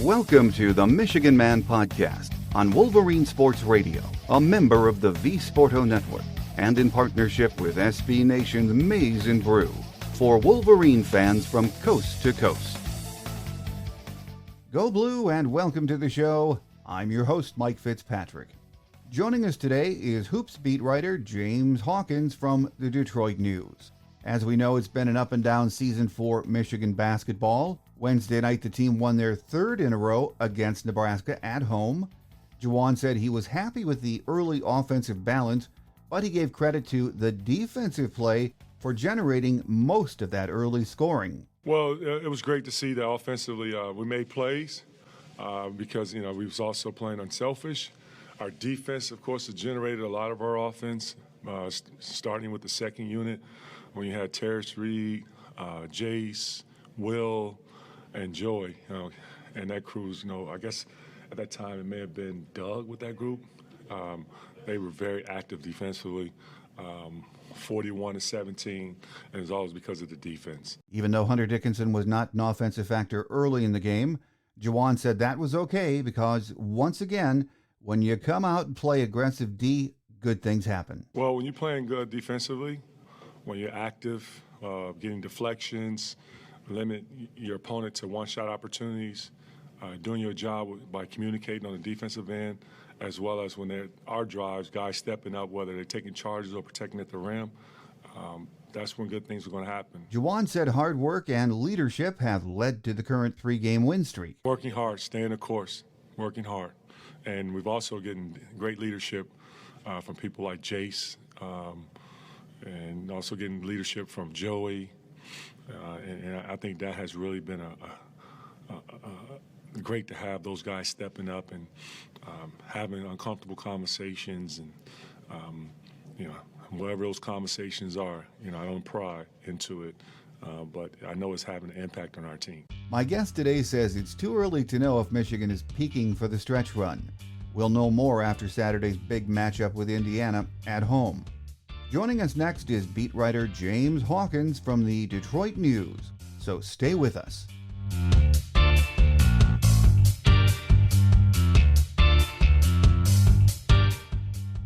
Welcome to the Michigan Man Podcast on Wolverine Sports Radio, a member of the V Sporto Network, and in partnership with SB Nation's Maize and Brew, for Wolverine fans from coast to coast. Go Blue and welcome to the show. I'm your host, Mike Fitzpatrick. Joining us today is Hoops beat writer James Hawkins from the Detroit News. As we know, it's been an up and down season for Michigan basketball. Wednesday night, the team won their third in a row against Nebraska at home. Juwan said he was happy with the early offensive balance, but he gave credit to the defensive play for generating most of that early scoring. Well, it was great to see that offensively we made plays because, we was also playing unselfish. Our defense, of course, has generated a lot of our offense, starting with the second unit when you had Terrence Reed, Jace, Will, and Joy. And that crew's, I guess at that time it may have been Doug with that group. They were very active defensively. 41-17, and it was always because of the defense. Even though Hunter Dickinson was not an offensive factor early in the game, Juwan said that was okay because, once again, when you come out and play aggressive D, good things happen. Well, when you're playing good defensively, when you're active, getting deflections, limit your opponent to one-shot opportunities, doing your job by communicating on the defensive end, as well as when there are drives, guys stepping up, whether they're taking charges or protecting at the rim, that's when good things are going to happen. Juwan said hard work and leadership have led to the current 3-game win streak. Working hard, staying the course, working hard. And we've also gotten great leadership from people like Jace, and also getting leadership from Joey. And I think that has really been great to have those guys stepping up and having uncomfortable conversations and, whatever those conversations are, I don't pry into it, but I know it's having an impact on our team. My guest today says it's too early to know if Michigan is peaking for the stretch run. We'll know more after Saturday's big matchup with Indiana at home. Joining us next is beat writer James Hawkins from the Detroit News, so stay with us.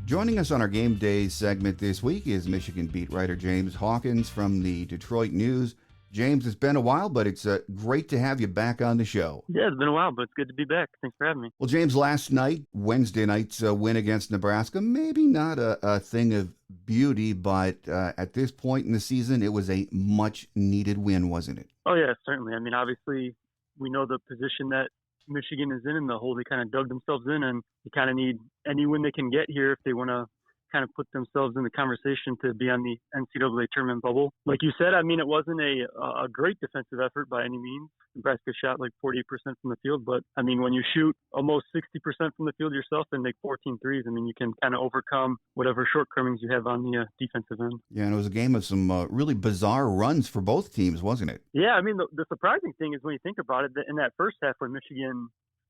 Joining us on our Game Day segment this week is Michigan beat writer James Hawkins from the Detroit News. James, it's been a while, but it's great to have you back on the show. Yeah, it's been a while, but it's good to be back. Thanks for having me. Well, James, last night, Wednesday night's win against Nebraska, maybe not a thing of beauty, but at this point in the season, it was a much-needed win, wasn't it? Oh, yeah, certainly. I mean, obviously, we know the position that Michigan is in and the hole they kind of dug themselves in, and they kind of need any win they can get here if they want to kind of put themselves in the conversation to be on the NCAA tournament bubble. Like you said, I mean, it wasn't a great defensive effort by any means. Nebraska shot like 48% from the field, but I mean, when you shoot almost 60% from the field yourself and make 14 threes, I mean, you can kind of overcome whatever shortcomings you have on the defensive end. Yeah, and it was a game of some really bizarre runs for both teams, wasn't it? Yeah, I mean, the surprising thing is when you think about it, that in that first half when Michigan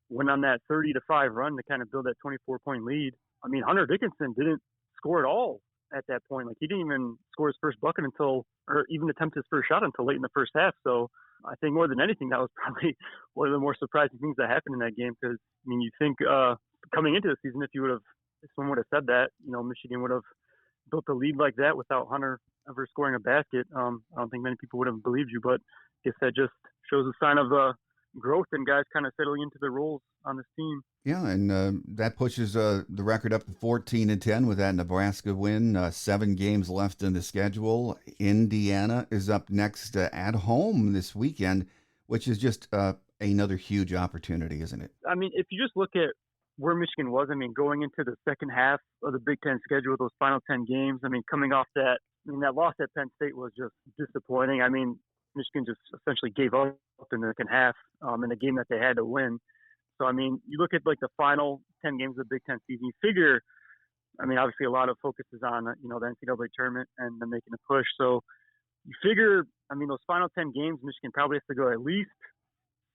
went on that 30-5 run to kind of build that 24-point lead, I mean, Hunter Dickinson didn't score at all at that point. Like, he didn't even score his first bucket or even attempt his first shot until late in the first half. So I think more than anything, that was probably one of the more surprising things that happened in that game. Because, I mean, you think coming into the season, if someone would have said that, Michigan would have built a lead like that without Hunter ever scoring a basket. I don't think many people would have believed you, but I guess that just shows a sign of growth and guys kind of settling into their roles on this team. Yeah, and that pushes the record up to 14-10 with that Nebraska win. 7 games left in the schedule. Indiana is up next at home this weekend, which is just another huge opportunity, isn't it? I mean, if you just look at where Michigan was, I mean, going into the second half of the Big Ten schedule, those final 10 games, I mean, coming off that, that loss at Penn State was just disappointing. I mean, Michigan just essentially gave up in the second half in a game that they had to win. So, I mean, you look at like the final 10 games of the Big Ten season, you figure, I mean, obviously a lot of focus is on, the NCAA tournament and them making a push. So you figure, I mean, those final 10 games, Michigan probably has to go at least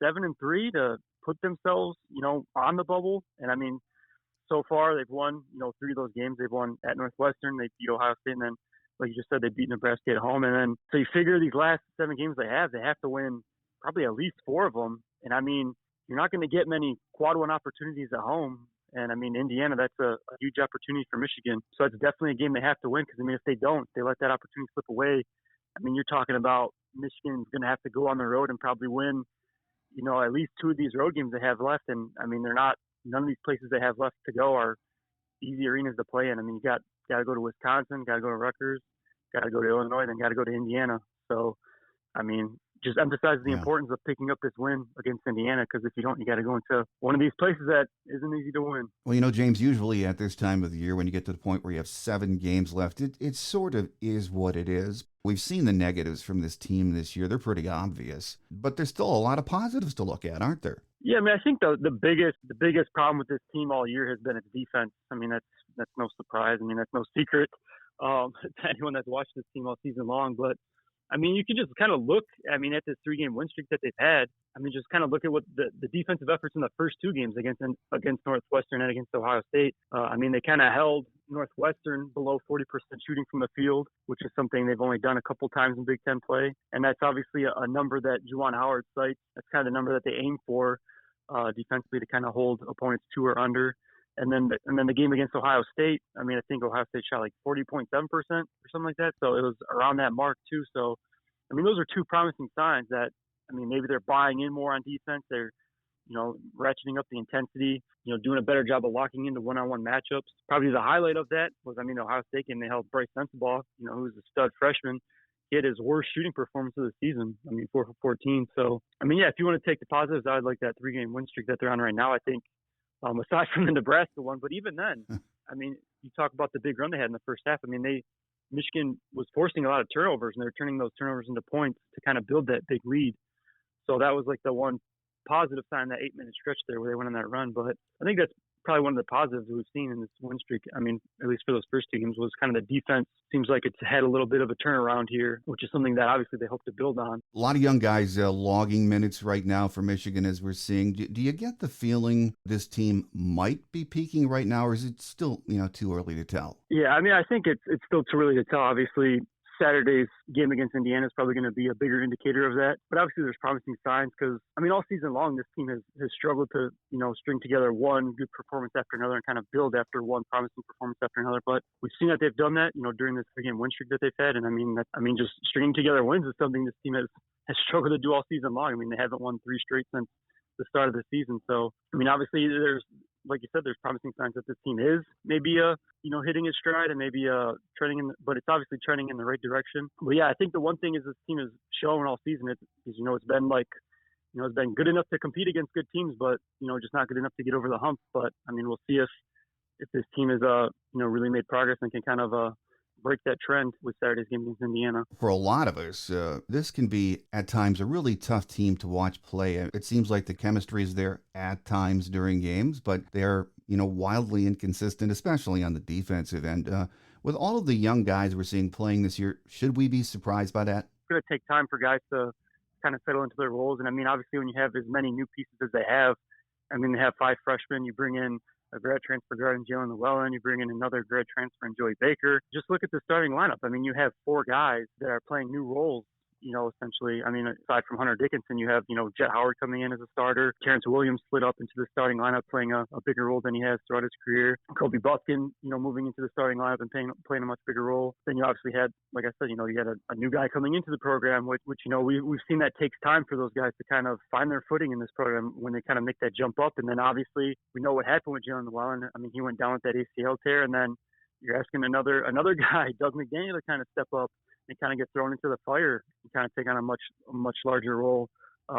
7-3 to put themselves, on the bubble. And I mean, so far they've won, 3 of those games. They've won at Northwestern, they beat Ohio State, and then, like you just said, they beat Nebraska at home. And then, so you figure these last 7 games they have to win probably at least 4 of them. And I mean, you're not going to get many quad one opportunities at home. And I mean, Indiana, that's a huge opportunity for Michigan. So it's definitely a game they have to win because, I mean, if they don't, they let that opportunity slip away. I mean, you're talking about Michigan's going to have to go on the road and probably win, at least 2 of these road games they have left. And I mean, none of these places they have left to go are easy arenas to play in. I mean, you got to go to Wisconsin, got to go to Rutgers, got to go to Illinois, then got to go to Indiana. So, I mean, just emphasize the importance of picking up this win against Indiana, because if you don't, you got to go into one of these places that isn't easy to win. Well, James, usually at this time of the year, when you get to the point where you have 7 games left, it sort of is what it is. We've seen the negatives from this team this year. They're pretty obvious, but there's still a lot of positives to look at, aren't there? Yeah, I mean, I think the biggest problem with this team all year has been its defense. I mean, that's no surprise. I mean, that's no secret to anyone that's watched this team all season long. But I mean, you can just kind of look, at this 3-game win streak that they've had. I mean, just kind of look at what the defensive efforts in the first 2 games against Northwestern and against Ohio State. I mean, they kind of held Northwestern below 40% shooting from the field, which is something they've only done a couple times in Big Ten play. And that's obviously a number that Juwan Howard cites. That's kind of the number that they aim for defensively, to kind of hold opponents 2 or under. And then the game against Ohio State, I mean, I think Ohio State shot like 40.7% or something like that. So it was around that mark too. So, I mean, those are 2 promising signs that, I mean, maybe they're buying in more on defense. They're, ratcheting up the intensity, doing a better job of locking into one-on-one matchups. Probably the highlight of that was, Ohio State game, they held Bryce Sensabaugh, who's a stud freshman. He had his worst shooting performance of the season. 4 for 14. So, I mean, yeah, if you want to take the positives, I'd like that 3-game win streak that they're on right now. I think, aside from the Nebraska one, but even then, I mean, you talk about the big run they had in the first half. I mean, Michigan was forcing a lot of turnovers, and they were turning those turnovers into points to kind of build that big lead. So that was like the one positive sign, that 8-minute stretch there where they went on that run. But I think that's probably one of the positives we've seen in this win streak. I mean, at least for those first 2 games, was kind of the defense. Seems like it's had a little bit of a turnaround here, which is something that obviously they hope to build on. A lot of young guys logging minutes right now for Michigan, as we're seeing. Do you get the feeling this team might be peaking right now, or is it still, too early to tell? Yeah, I mean, I think it's still too early to tell. Obviously, Saturday's game against Indiana is probably going to be a bigger indicator of that. But obviously there's promising signs because, I mean, all season long, this team has struggled to, string together one good performance after another and kind of build after one promising performance after another. But we've seen that they've done that, during this 3-game win streak that they've had. And just stringing together wins is something this team has struggled to do all season long. I mean, they haven't won 3 straight since the start of the season. So, I mean, obviously there's, like you said, there's promising signs that this team is maybe hitting its stride and maybe but it's obviously trending in the right direction. But yeah, I think the one thing is this team has shown all season it's been like, it's been good enough to compete against good teams, but just not good enough to get over the hump. But I mean, we'll see if this team is really made progress and can kind of break that trend with Saturday's game against Indiana. For a lot of us, this can be at times a really tough team to watch play. It seems like the chemistry is there at times during games, but they're wildly inconsistent, especially on the defensive end. With all of the young guys we're seeing playing this year, should we be surprised by that? It's going to take time for guys to kind of settle into their roles. And I mean, obviously when you have as many new pieces as they have, I mean, they have 5 freshmen, you bring in a grad transfer guard in Jalen Llewellyn, you bring in another grad transfer in Joey Baker. Just look at the starting lineup. I mean, you have 4 guys that are playing new roles, essentially. I mean, aside from Hunter Dickinson, you have, Jet Howard coming in as a starter. Terrence Williams slid up into the starting lineup, playing a bigger role than he has throughout his career. Kobe Buffkin, moving into the starting lineup and playing a much bigger role. Then you obviously had, like I said, you had a new guy coming into the program, which we've seen that takes time for those guys to kind of find their footing in this program when they kind of make that jump up. And then obviously we know what happened with Jalen Llewellyn. I mean, he went down with that ACL tear, and then you're asking another guy, Doug McDaniel, to kind of step up and kind of get thrown into the fire and kind of take on a much larger role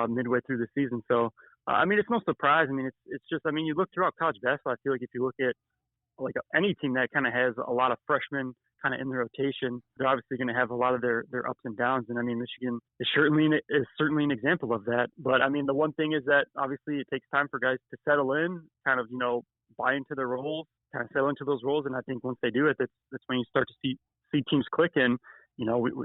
midway through the season. So, I mean, it's no surprise. I mean, it's just, I mean, you look throughout college basketball, I feel like if you look at like any team that kind of has a lot of freshmen kind of in the rotation, they're obviously going to have a lot of their ups and downs. And I mean, Michigan is certainly an example of that. But I mean, the one thing is that obviously it takes time for guys to settle in, kind of, buy into their roles, kind of settle into those roles. And I think once they do it, that's when you start to see teams click in.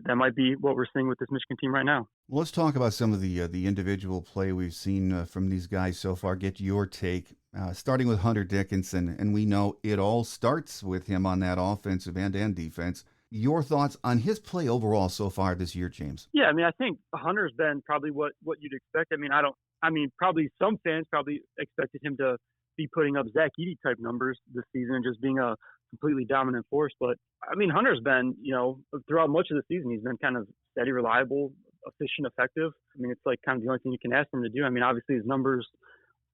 That might be what we're seeing with this Michigan team right now. Well, let's talk about some of the individual play we've seen from these guys so far. Get your take, starting with Hunter Dickinson. And we know it all starts with him on that offensive end and defense. Your thoughts on his play overall so far this year, James? Yeah, I mean, I think Hunter's been probably what you'd expect. I mean, probably some fans probably expected him to be putting up Zach Edey type numbers this season and just being a completely dominant force. But I mean, Hunter's been, throughout much of the season, he's been kind of steady, reliable, efficient, effective. I mean, it's like kind of the only thing you can ask him to do. I mean, obviously his numbers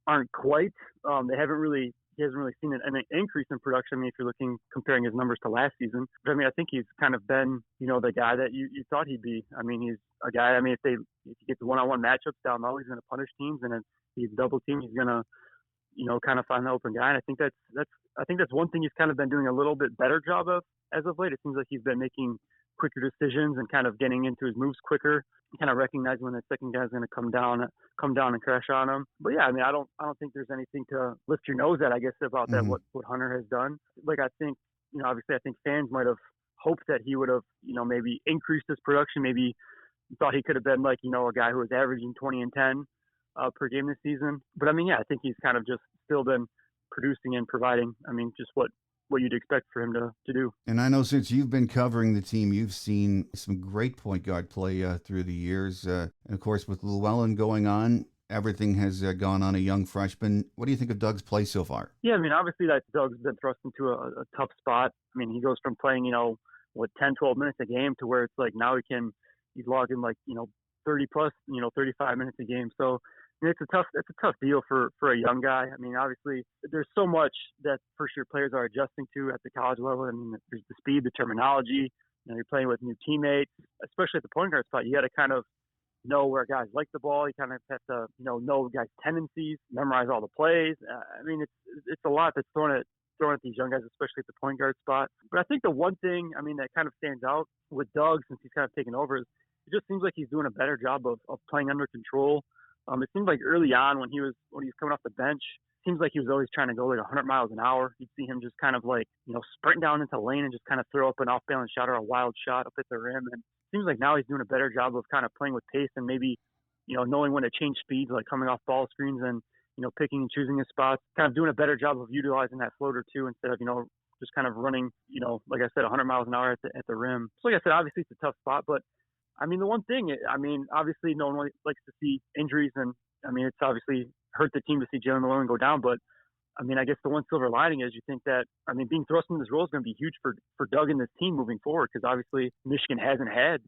aren't quite. He hasn't really seen an increase in production. I mean, if you're comparing his numbers to last season, but I mean, I think he's kind of been, the guy that you thought he'd be. I mean, he's a guy. I mean, if he gets one-on-one matchups down low, he's going to punish teams, and if he's double team, he's going to, kind of find the open guy. And I think that's one thing he's kind of been doing a little bit better job of as of late. It seems like he's been making quicker decisions and kind of getting into his moves quicker, kind of recognizing when the second guy's going to come down and crash on him. But yeah, I mean, I don't think there's anything to lift your nose at, I guess, about that, what Hunter has done. Like, I think, obviously I think fans might have hoped that he would have, maybe increased his production, maybe thought he could have been like, a guy who was averaging 20 and 10 per game this season. But I mean, yeah, I think he's kind of just still been producing and providing, I mean, just what you'd expect for him to do. And I know since you've been covering the team, you've seen some great point guard play through the years. And of course, with Llewellyn going on, everything has gone on a young freshman. What do you think of Doug's play so far? Yeah, I mean, obviously that Doug's been thrust into a tough spot. I mean, he goes from playing, 10, 12 minutes a game to where it's like now he's logging like, 30 plus, 35 minutes a game. So I mean, it's a tough deal for a young guy. I mean, obviously there's so much that first-year players are adjusting to at the college level. I mean, there's the speed, the terminology. You're playing with new teammates, especially at the point guard spot. You got to kind of know where guys like the ball. You kind of have to, know guys' tendencies, memorize all the plays. I mean, it's a lot that's thrown at these young guys, especially at the point guard spot. But I think the one thing, I mean, that kind of stands out with Doug since he's kind of taken over is it just seems like he's doing a better job of playing under control. It seemed like early on when he was coming off the bench, it seems like he was always trying to go like 100 miles an hour. You'd see him just kind of like, sprint down into the lane and just kind of throw up an off-balance shot or a wild shot up at the rim. And it seems like now he's doing a better job of kind of playing with pace and maybe, knowing when to change speeds, like coming off ball screens and, picking and choosing his spots, kind of doing a better job of utilizing that floater too instead of, just kind of running, like I said, 100 miles an hour at the rim. So like I said, obviously it's a tough spot, but I mean, the one thing, I mean, obviously no one likes to see injuries, and I mean, it's obviously hurt the team to see Jalen Llewellyn go down, but I mean, I guess the one silver lining is you think that, I mean, being thrust in this role is going to be huge for Doug and this team moving forward, because obviously Michigan hasn't had,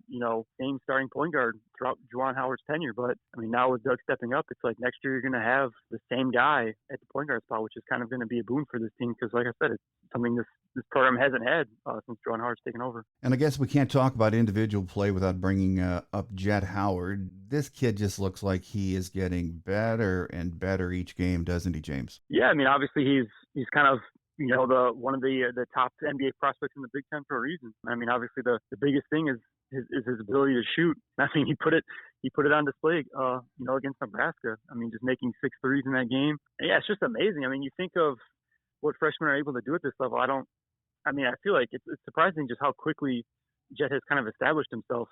same starting point guard throughout Juwan Howard's tenure. But I mean, now with Doug stepping up, it's like next year you're going to have the same guy at the point guard spot, which is kind of going to be a boon for this team, because like I said, it's something this program hasn't had since Juwan Howard's taken over. And I guess we can't talk about individual play without bringing up Jet Howard. This kid just looks like he is getting better and better each game, doesn't he, James? Yeah, I mean, obviously he's kind of one of the top NBA prospects in the Big Ten for a reason. I mean, obviously the biggest thing is his ability to shoot. I mean, he put it on display, against Nebraska. I mean, just making 6 threes in that game. And yeah, it's just amazing. I mean, you think of what freshmen are able to do at this level. I feel like it's surprising just how quickly Jet has kind of established himself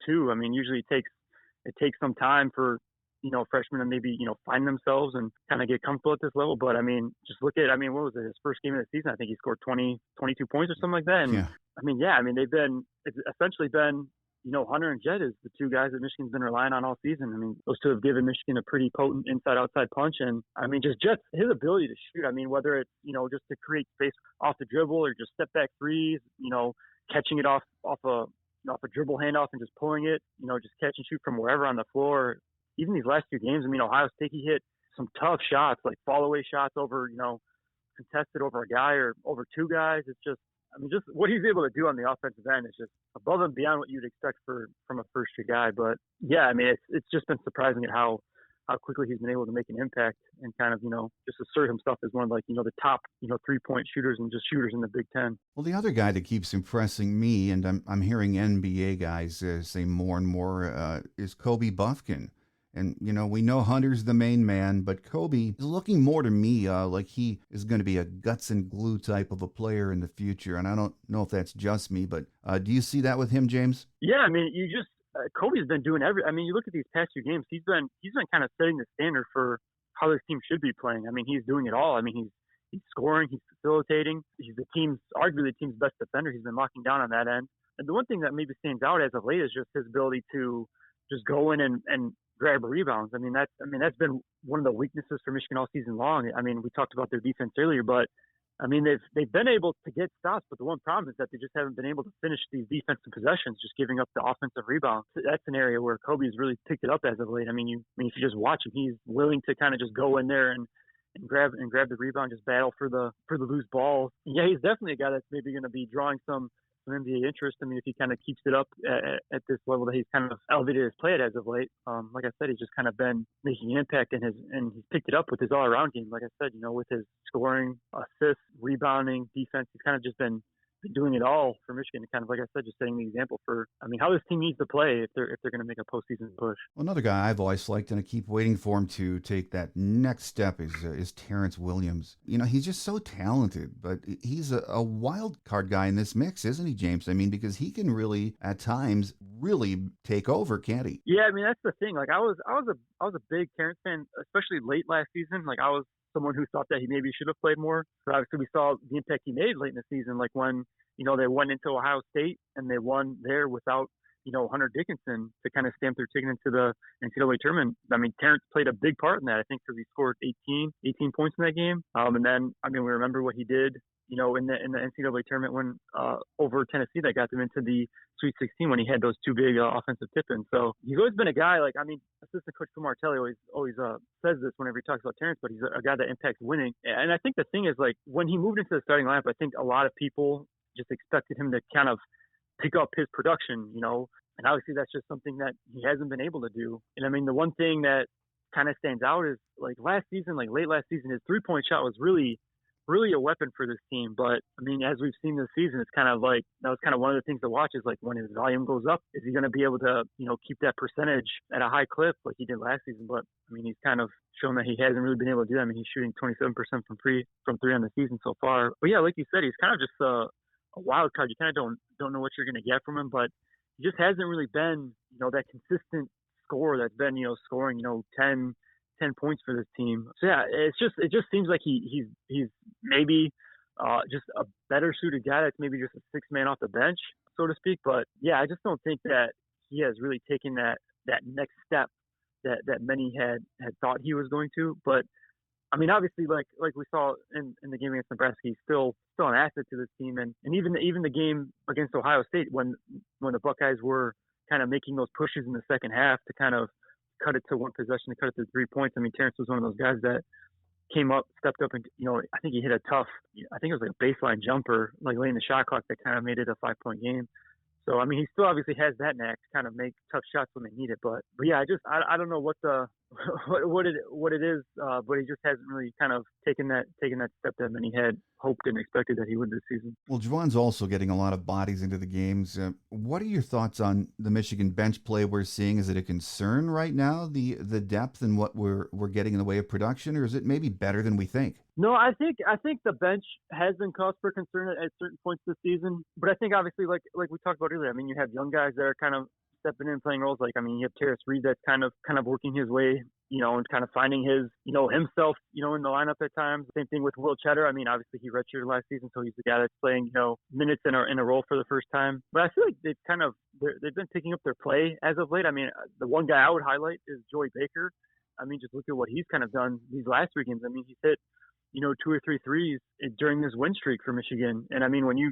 too. I mean, usually it takes some time for, freshmen to maybe, find themselves and kind of get comfortable at this level. But I mean, just look at, what was it, his first game of the season? I think he scored 22 points or something like that. And yeah. It's essentially been, Hunter and Jet is the two guys that Michigan's been relying on all season. I mean, those two have given Michigan a pretty potent inside-outside punch. And I mean, just Jet's, his ability to shoot, I mean, whether it's, just to create space off the dribble or just step back threes, catching it off a dribble handoff and just pulling it, just catch and shoot from wherever on the floor. Even these last 2 games, I mean, Ohio State, he hit some tough shots, like fall-away shots over, contested over a guy or over 2 guys. It's just, just what he's able to do on the offensive end is just above and beyond what you'd expect from a first-year guy. But, yeah, I mean, it's just been surprising at how quickly he's been able to make an impact and kind of, just assert himself as one of, like, the top, 3-point shooters and just shooters in the Big Ten. Well, the other guy that keeps impressing me, and I'm hearing NBA guys say more and more, is Kobe Buffkin. And, we know Hunter's the main man, but Kobe is looking more to me like he is going to be a guts and glue type of a player in the future. And I don't know if that's just me, but do you see that with him, James? Yeah, I mean, Kobe's been doing you look at these past 2 games, he's been kind of setting the standard for how this team should be playing. I mean, he's doing it all. I mean, he's scoring, he's facilitating. He's arguably the team's best defender. He's been locking down on that end. the one thing that maybe stands out as of late is just his ability to just go in and grab rebounds. I mean, that's been one of the weaknesses for Michigan all season long. I mean, we talked about their defense earlier, but I mean, they've been able to get stops, but the one problem is that they just haven't been able to finish these defensive possessions, just giving up the offensive rebounds. That's an area where Kobe's really picked it up as of late. I mean, if you just watch him, he's willing to kind of just go in there and grab the rebound, just battle for the loose balls. Yeah, he's definitely a guy that's maybe going to be drawing some NBA interest. I mean, if he kind of keeps it up at this level that he's kind of elevated his play at as of late. Like I said, he's just kind of been making an impact and he's picked it up with his all-around game. Like I said, with his scoring, assists, rebounding, defense, he's kind of just been doing it all for Michigan. Kind of, like I said, just setting the example for, how this team needs to play if they're going to make a postseason push. Well, another guy I've always liked, and I keep waiting for him to take that next step, is Terrence Williams. He's just so talented, but he's a wild card guy in this mix, isn't he, James? I mean, because he can really, at times, really take over, can't he? Yeah, I mean, that's the thing. Like, I was a big Terrence fan, especially late last season. Like, I was someone who thought that he maybe should have played more. But obviously, we saw the impact he made late in the season, like when they went into Ohio State and they won there without Hunter Dickinson to kind of stamp their ticket into the NCAA tournament. I mean, Terrence played a big part in that, I think, because he scored 18 points in that game. And then, we remember what he did, in the NCAA tournament when over Tennessee that got them into the Sweet 16 when he had those two big offensive tip-ins. So he's always been a guy, like, assistant coach Phil Martelli always says this whenever he talks about Terrence, but he's a guy that impacts winning. And I think the thing is, like, when he moved into the starting lineup, I think a lot of people just expected him to kind of pick up his production, and obviously that's just something that he hasn't been able to do. And I mean, the one thing that kind of stands out is, like, late last season, his 3-point shot was really, really a weapon for this team. But I mean, as we've seen this season, it's kind of like, that was kind of one of the things to watch is, like, when his volume goes up, is he going to be able to, keep that percentage at a high clip like he did last season? But I mean, he's kind of shown that he hasn't really been able to do that. I mean, he's shooting 27% from three on the season so far. But yeah, like you said, he's kind of just a wild card. You kind of don't know what you're going to get from him, but he just hasn't really been, that consistent scorer that's been, scoring, 10 points for this team. So yeah, it just seems like he's maybe just a better suited guy that's maybe just a sixth man off the bench, so to speak. But yeah, I just don't think that he has really taken that next step that many had thought he was going to. But I mean, obviously, like we saw in the game against Nebraska, he's still an asset to this team, and even the game against Ohio State when the Buckeyes were kind of making those pushes in the second half to kind of cut it to one possession, to cut it to 3 points. I mean, Terrence was one of those guys that came up, stepped up, and I think he hit a tough, I think it was like a baseline jumper, like late in the shot clock that kind of made it a 5-point game. So I mean, he still obviously has that knack to kind of make tough shots when they need it. But yeah, I don't know what it is, but he just hasn't really kind of taken that step that many had hoped and expected that he would this season. Well, Juwan's also getting a lot of bodies into the games. What are your thoughts on the Michigan bench play we're seeing? Is it a concern right now, the depth and what we're getting in the way of production, or is it maybe better than we think? No, I think the bench has been cause for concern at certain points this season. But I think obviously, like we talked about earlier, I mean, you have young guys that are kind of stepping in, playing roles. Like, I mean, you have Terrence Reed that's kind of working his way, and kind of finding his, himself, in the lineup at times. Same thing with Will Cheddar. I mean, obviously he redshirted last season, so he's the guy that's playing, minutes in a role for the first time. But I feel like they've been picking up their play as of late. I mean, the one guy I would highlight is Joey Baker. I mean, just look at what he's kind of done these last 3 games. I mean, he's hit 2 or 3 threes during this win streak for Michigan. And I mean, when you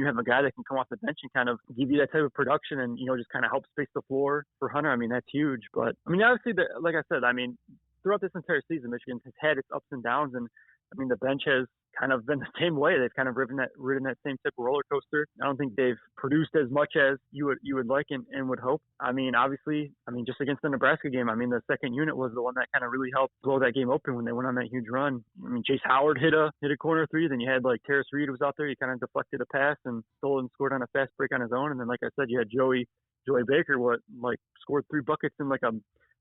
have a guy that can come off the bench and kind of give you that type of production and, just kind of help space the floor for Hunter, I mean, that's huge. But I mean, obviously, like I said, I mean, throughout this entire season, Michigan has had its ups and downs. And I mean, the bench has kind of been the same way. They've kind of ridden that same type of roller coaster. I don't think they've produced as much as you would like and would hope. I mean, obviously, just against the Nebraska game, I mean, the second unit was the one that kind of really helped blow that game open when they went on that huge run. I mean, Jace Howard hit a corner 3. Then you had, like, Terrence Reed was out there. He kind of deflected a pass and stole and scored on a fast break on his own. And then, like I said, you had Joey Baker, scored 3 buckets in like a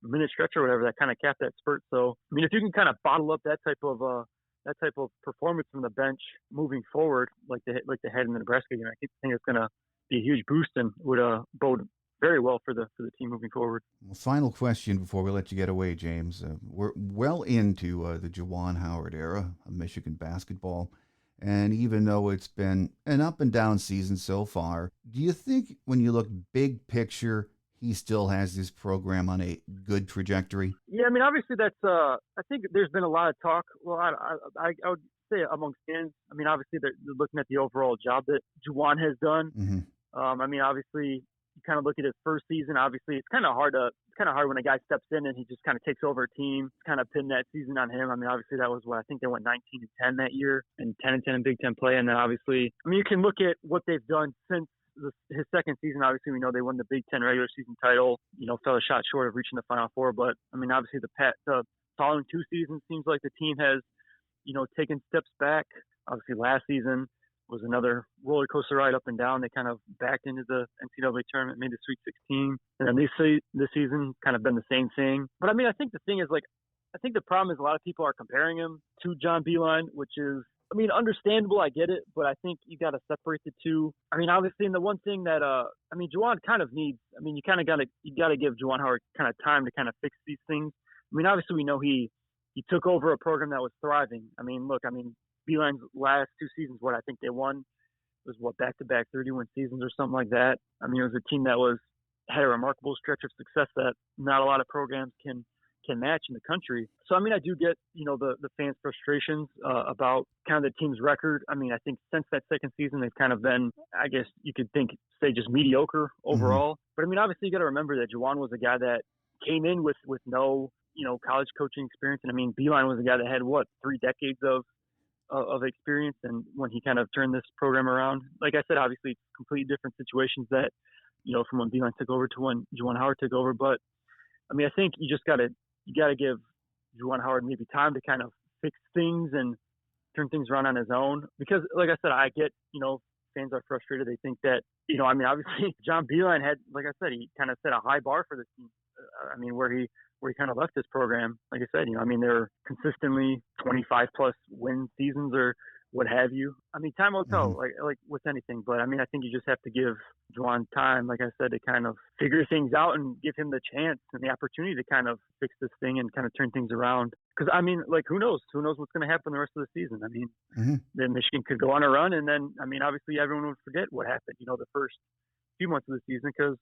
minute stretch or whatever that kind of capped that spurt. So, I mean, if you can kind of bottle up that type of performance from the bench moving forward, like they had in the Nebraska game, I think it's going to be a huge boost and would bode very well for the team moving forward. Well, final question before we let you get away, James. We're well into the Juwan Howard era of Michigan basketball. And even though it's been an up and down season so far, do you think when you look big picture, he still has this program on a good trajectory? Yeah, I mean, obviously that's. I think there's been a lot of talk. Well, I would say amongst fans. I mean, obviously they're looking at the overall job that Juwan has done. Mm-hmm. I mean, obviously you kind of look at his first season. Obviously, it's kind of hard when a guy steps in and he just kind of takes over a team. Kind of pin that season on him. I mean, obviously that was what I think they went 19-10 that year, and 10-10 in Big Ten play. And then obviously, I mean, you can look at what they've done since his second season. Obviously, we know they won the Big Ten regular season title. Fell a shot short of reaching the Final Four. But I mean, obviously the following two seasons seems like the team has, taken steps back. Obviously, last season was another roller coaster ride up and down. They kind of backed into the NCAA tournament, made the Sweet 16, and then this season kind of been the same thing. But I mean, I think the thing is, I think the problem is a lot of people are comparing him to John Beilein, which is, I mean, understandable. I get it, but I think you got to separate the two. I mean, obviously, and the one thing that, Juwan kind of needs. I mean, you got to give Juwan Howard kind of time to kind of fix these things. I mean, obviously, we know he took over a program that was thriving. I mean, look, Beilein's last two seasons, what I think they won was back-to-back 31 seasons or something like that. I mean, it was a team that had a remarkable stretch of success that not a lot of programs can match in the country. So, I mean, I do get, the fans' frustrations about kind of the team's record. I mean, I think since that second season, they've kind of been, I guess you could say just mediocre overall. Mm-hmm. But I mean, obviously you got to remember that Juwan was a guy that came in with no, college coaching experience. And I mean, Beilein was a guy that had 3 decades of experience. And when he kind of turned this program around, like I said, obviously completely different situations that, from when Beilein took over to when Juwan Howard took over. But I mean, I think you got to give Juwan Howard maybe time to kind of fix things and turn things around on his own. Because like I said, I get, fans are frustrated. They think that, I mean, obviously John Beilein had, like I said, he kind of set a high bar for this team. I mean, where he kind of left this program, like I said, I mean, they're consistently 25 plus win seasons or what have you. I mean, time will tell, like with anything. But I mean, I think you just have to give Juwan time, like I said, to kind of figure things out and give him the chance and the opportunity to kind of fix this thing and kind of turn things around. Because I mean, like, who knows what's going to happen the rest of the season. I mean, then Michigan could go on a run, and then I mean, obviously everyone would forget what happened, the first few months of the season. Because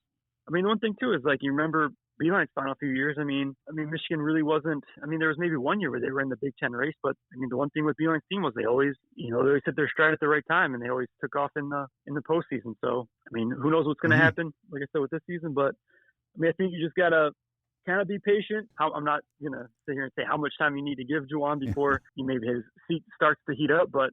I mean, one thing too is, like, you remember Beilein's final few years. I mean, Michigan really wasn't. I mean, there was maybe one year where they were in the Big Ten race, but I mean, the one thing with Beilein's team was they always hit their stride at the right time, and they always took off in the postseason. So, I mean, who knows what's going to happen? Like I said, with this season, but I mean, I think you just gotta kind of be patient. I'm not gonna sit here and say how much time you need to give Juwan before maybe his seat starts to heat up, but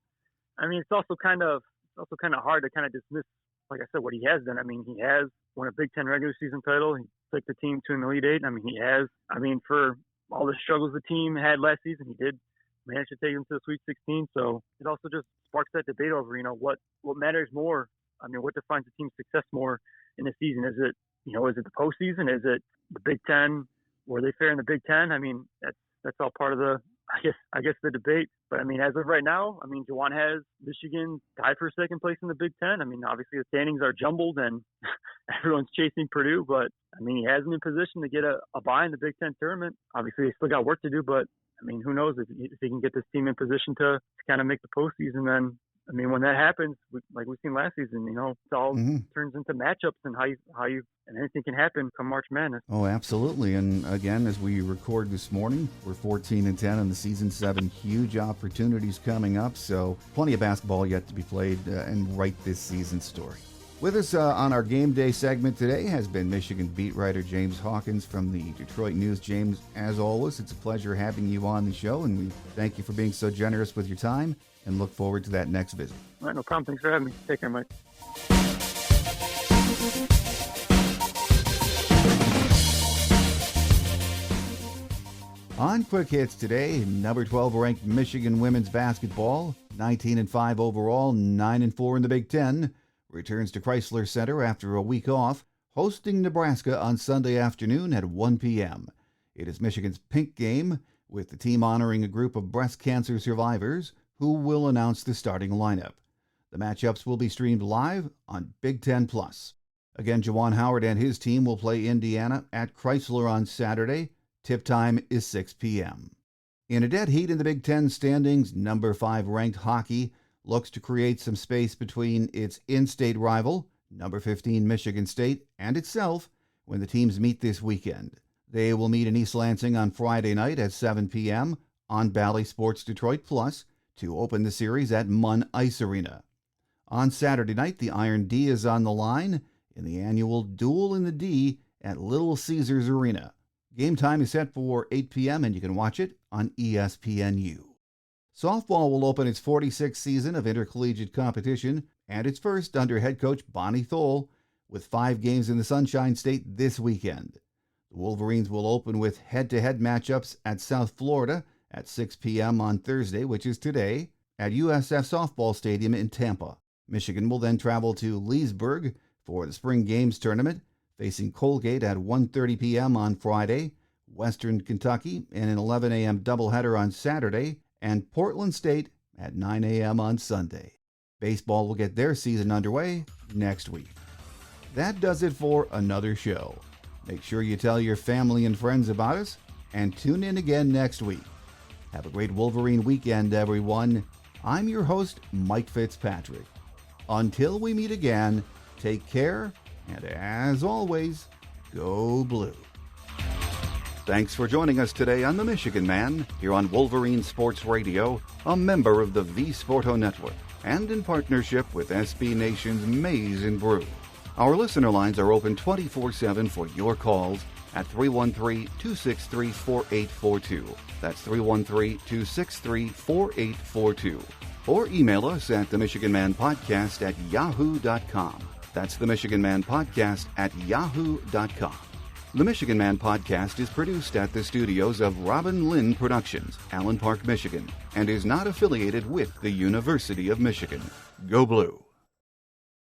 I mean, it's also kind of hard to kind of dismiss, like I said, what he has done. I mean, he has won a Big Ten regular season title. He took the team to an Elite Eight. I mean, he has. I mean, for all the struggles the team had last season, he did manage to take them to the Sweet 16. So it also just sparks that debate over, what matters more. I mean, what defines a team's success more in a season? Is it the postseason? Is it the Big Ten? Were they fair in the Big Ten? I mean, that's all part of the, I guess the debate. But I mean, as of right now, I mean, Juwan has Michigan tied for second place in the Big Ten. I mean, obviously the standings are jumbled and everyone's chasing Purdue, but I mean, he has him in position to get a bye in the Big Ten tournament. Obviously, they still got work to do, but I mean, who knows if he can get this team in position to kind of make the postseason. Then, I mean, when that happens, like we've seen last season, it all turns into matchups and how you and anything can happen come March Madness. Oh, absolutely. And again, as we record this morning, we're 14-10 in the season 7. Huge opportunities coming up. So plenty of basketball yet to be played and write this season's story. With us on our game day segment today has been Michigan beat writer James Hawkins from the Detroit News. James, as always, it's a pleasure having you on the show, and we thank you for being so generous with your time and look forward to that next visit. All right, no problem. Thanks for having me. Take care, Mike. On Quick Hits today, number 12 ranked Michigan women's basketball, 19-5 overall, 9-4 in the Big Ten, returns to Chrysler Center after a week off, hosting Nebraska on Sunday afternoon at 1 p.m. It is Michigan's pink game, with the team honoring a group of breast cancer survivors who will announce the starting lineup. The matchups will be streamed live on Big Ten Plus. Again, Juwan Howard and his team will play Indiana at Chrysler on Saturday. Tip time is 6 p.m. In a dead heat in the Big Ten standings, number 5 ranked hockey looks to create some space between its in-state rival, number 15 Michigan State, and itself when the teams meet this weekend. They will meet in East Lansing on Friday night at 7 p.m. on Bally Sports Detroit Plus to open the series at Munn Ice Arena. On Saturday night, the Iron D is on the line in the annual Duel in the D at Little Caesars Arena. Game time is set for 8 p.m. and you can watch it on ESPNU. Softball will open its 46th season of intercollegiate competition and its first under head coach Bonnie Thole with 5 games in the Sunshine State this weekend. The Wolverines will open with head-to-head matchups at South Florida at 6 p.m. on Thursday, which is today, at USF Softball Stadium in Tampa. Michigan will then travel to Leesburg for the Spring Games Tournament, facing Colgate at 1:30 p.m. on Friday, Western Kentucky in an 11 a.m. doubleheader on Saturday, and Portland State at 9 a.m. on Sunday. Baseball will get their season underway next week. That does it for another show. Make sure you tell your family and friends about us, and tune in again next week. Have a great Wolverine weekend, everyone. I'm your host, Mike Fitzpatrick. Until we meet again, take care, and as always, go blue. Thanks for joining us today on The Michigan Man, here on Wolverine Sports Radio, a member of the V Sporto Network, and in partnership with SB Nation's Maize and Brew. Our listener lines are open 24/7 for your calls at 313-263-4842. That's 313-263-4842. Or email us at themichiganmanpodcast@yahoo.com. That's the Michigan Man Podcast at yahoo.com. The Michigan Man Podcast is produced at the studios of Robin Lynn Productions, Allen Park, Michigan, and is not affiliated with the University of Michigan. Go Blue!